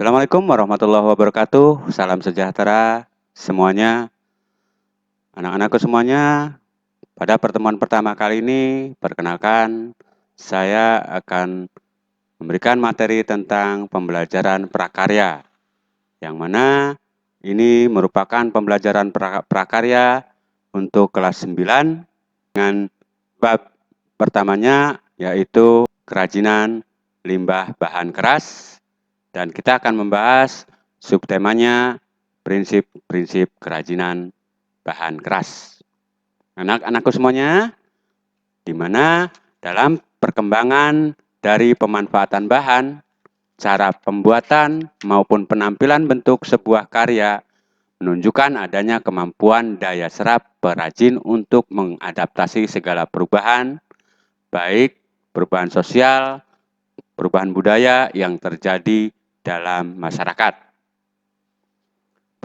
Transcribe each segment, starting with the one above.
Assalamualaikum warahmatullahi wabarakatuh. Salam sejahtera semuanya. Anak-anakku semuanya, pada pertemuan pertama kali ini, perkenalkan, saya akan memberikan materi tentang pembelajaran prakarya, yang mana ini merupakan pembelajaran prakarya untuk kelas 9 dengan bab pertamanya yaitu kerajinan limbah bahan keras, dan kita akan membahas subtemanya prinsip-prinsip kerajinan bahan keras. Anak-anakku semuanya, di mana dalam perkembangan dari pemanfaatan bahan, cara pembuatan maupun penampilan bentuk sebuah karya menunjukkan adanya kemampuan daya serap perajin untuk mengadaptasi segala perubahan, baik perubahan sosial, perubahan budaya yang terjadi dalam masyarakat.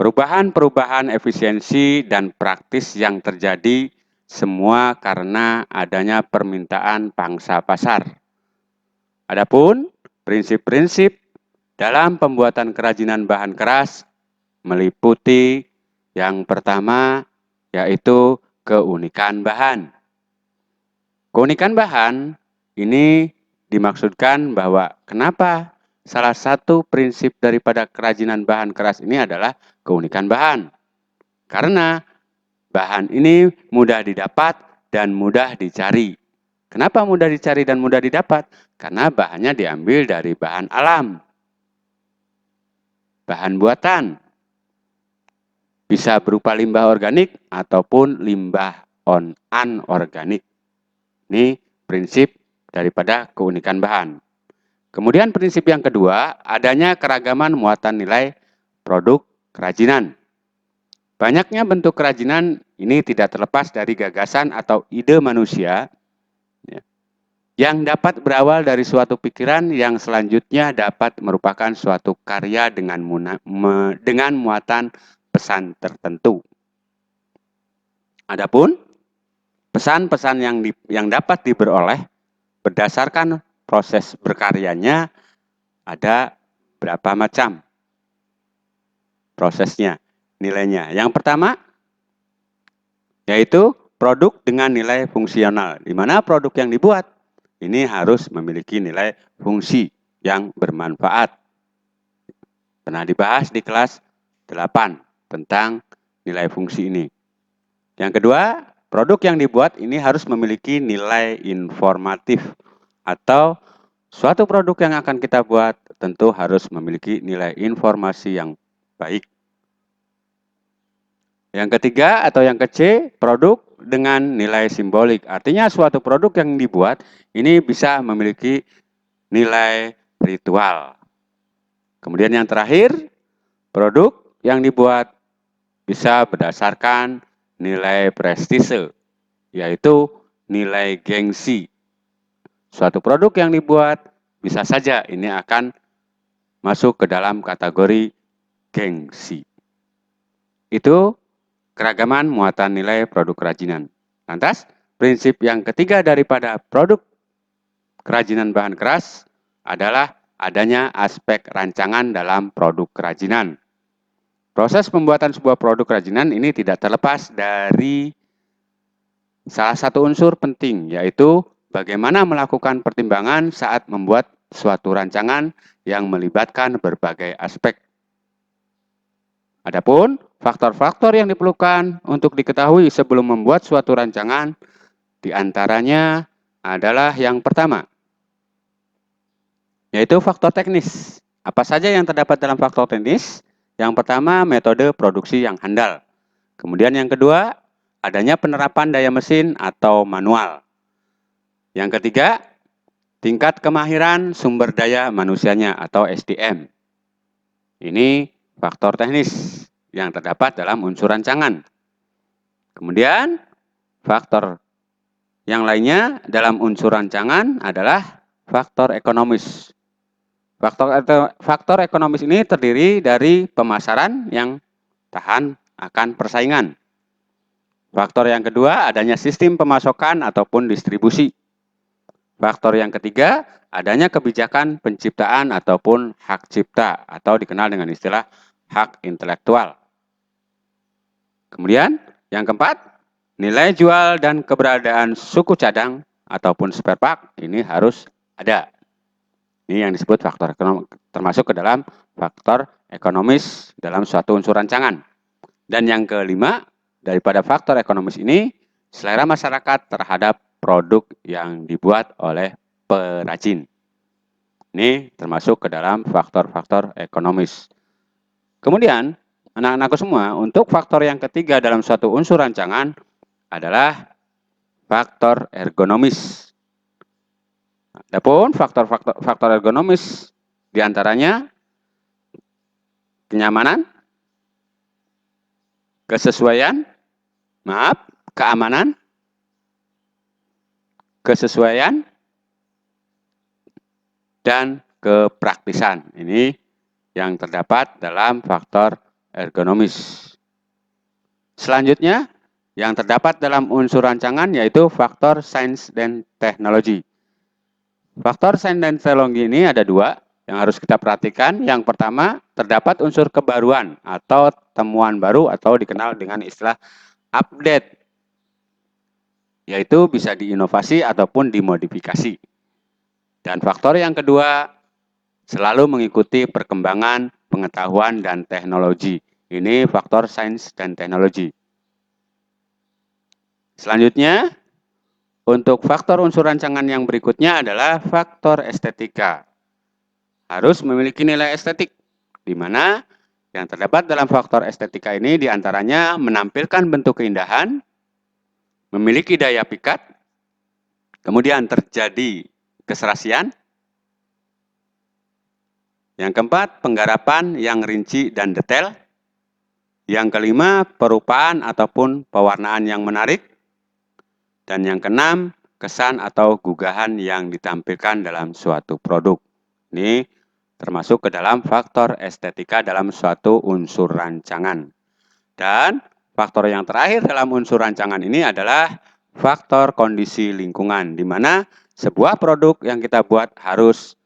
Perubahan-perubahan efisiensi dan praktis yang terjadi semua karena adanya permintaan pangsa pasar. Adapun prinsip-prinsip dalam pembuatan kerajinan bahan keras meliputi yang pertama yaitu keunikan bahan. Keunikan bahan ini dimaksudkan bahwa kenapa salah satu prinsip daripada kerajinan bahan keras ini adalah keunikan bahan. Karena bahan ini mudah didapat dan mudah dicari. Kenapa mudah dicari dan mudah didapat? Karena bahannya diambil dari bahan alam, bahan buatan. Bisa berupa limbah organik ataupun limbah anorganik. Ini prinsip daripada keunikan bahan. Kemudian prinsip yang kedua, adanya keragaman muatan nilai produk kerajinan. Banyaknya bentuk kerajinan ini tidak terlepas dari gagasan atau ide manusia yang dapat berawal dari suatu pikiran yang selanjutnya dapat merupakan suatu karya dengan muatan pesan tertentu. Adapun pesan-pesan yang dapat diperoleh berdasarkan proses berkaryanya ada berapa macam prosesnya, nilainya. Yang pertama yaitu produk dengan nilai fungsional, di mana produk yang dibuat ini harus memiliki nilai fungsi yang bermanfaat. Pernah dibahas di kelas 8 tentang nilai fungsi ini. Yang kedua, produk yang dibuat ini harus memiliki nilai informatif, atau suatu produk yang akan kita buat tentu harus memiliki nilai informasi yang baik. Yang ketiga atau yang ke-C, produk dengan nilai simbolik. Artinya suatu produk yang dibuat ini bisa memiliki nilai ritual. Kemudian yang terakhir, produk yang dibuat bisa berdasarkan nilai prestise, yaitu nilai gengsi. Suatu produk yang dibuat bisa saja ini akan masuk ke dalam kategori gengsi. Itu keragaman muatan nilai produk kerajinan. Lantas, prinsip yang ketiga daripada produk kerajinan bahan keras adalah adanya aspek rancangan dalam produk kerajinan. Proses pembuatan sebuah produk kerajinan ini tidak terlepas dari salah satu unsur penting, yaitu bagaimana melakukan pertimbangan saat membuat suatu rancangan yang melibatkan berbagai aspek. Adapun faktor-faktor yang diperlukan untuk diketahui sebelum membuat suatu rancangan, diantaranya adalah yang pertama, yaitu faktor teknis. Apa saja yang terdapat dalam faktor teknis? Yang pertama, metode produksi yang handal. Kemudian yang kedua, adanya penerapan daya mesin atau manual. Yang ketiga, tingkat kemahiran sumber daya manusianya atau SDM. Ini faktor teknis yang terdapat dalam unsur rancangan. Kemudian, faktor yang lainnya dalam unsur rancangan adalah faktor ekonomis. Faktor ekonomis ini terdiri dari pemasaran yang tahan akan persaingan. Faktor yang kedua adanya sistem pemasokan ataupun distribusi. Faktor yang ketiga, adanya kebijakan penciptaan ataupun hak cipta atau dikenal dengan istilah hak intelektual. Kemudian, yang keempat, nilai jual dan keberadaan suku cadang ataupun spare part ini harus ada. Ini yang disebut faktor ekonomi, termasuk ke dalam faktor ekonomis dalam suatu unsur rancangan. Dan yang kelima, daripada faktor ekonomis ini, selera masyarakat terhadap produk yang dibuat oleh perajin. Ini termasuk ke dalam faktor-faktor ekonomis. Kemudian, anak-anakku semua, untuk faktor yang ketiga dalam suatu unsur rancangan adalah faktor ergonomis. Adapun faktor ergonomis diantaranya kenyamanan, keamanan, kesesuaian, dan kepraktisan. Ini yang terdapat dalam faktor ergonomis. Selanjutnya, yang terdapat dalam unsur rancangan yaitu faktor sains dan teknologi. Faktor sains dan teknologi ini ada dua yang harus kita perhatikan. Yang pertama, terdapat unsur kebaruan atau temuan baru atau dikenal dengan istilah update, yaitu bisa diinovasi ataupun dimodifikasi. Dan faktor yang kedua, selalu mengikuti perkembangan pengetahuan dan teknologi. Ini faktor sains dan teknologi. Selanjutnya, untuk faktor unsur rancangan yang berikutnya adalah faktor estetika. Harus memiliki nilai estetik, di mana yang terdapat dalam faktor estetika ini diantaranya menampilkan bentuk keindahan, memiliki daya pikat, kemudian terjadi keserasian. Yang keempat, penggarapan yang rinci dan detail. Yang kelima, perupaan ataupun pewarnaan yang menarik. Dan yang keenam, kesan atau gugahan yang ditampilkan dalam suatu produk. Ini termasuk ke dalam faktor estetika dalam suatu unsur rancangan. Dan faktor yang terakhir dalam unsur rancangan ini adalah faktor kondisi lingkungan, di mana sebuah produk yang kita buat harus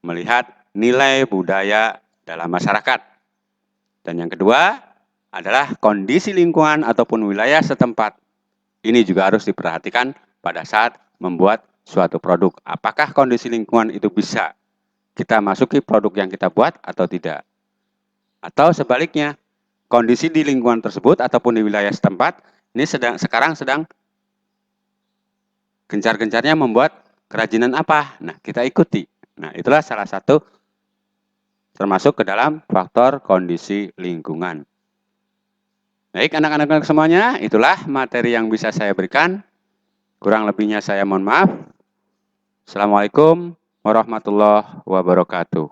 melihat nilai budaya dalam masyarakat. Dan yang kedua adalah kondisi lingkungan ataupun wilayah setempat. Ini juga harus diperhatikan pada saat membuat suatu produk. Apakah kondisi lingkungan itu bisa kita masuki produk yang kita buat atau tidak? Atau sebaliknya, kondisi di lingkungan tersebut ataupun di wilayah setempat ini sekarang sedang gencar-gencarnya membuat kerajinan apa? Nah, kita ikuti. Nah, itulah salah satu termasuk ke dalam faktor kondisi lingkungan. Baik, anak-anak semuanya, itulah materi yang bisa saya berikan. Kurang lebihnya saya mohon maaf. Assalamualaikum warahmatullahi wabarakatuh.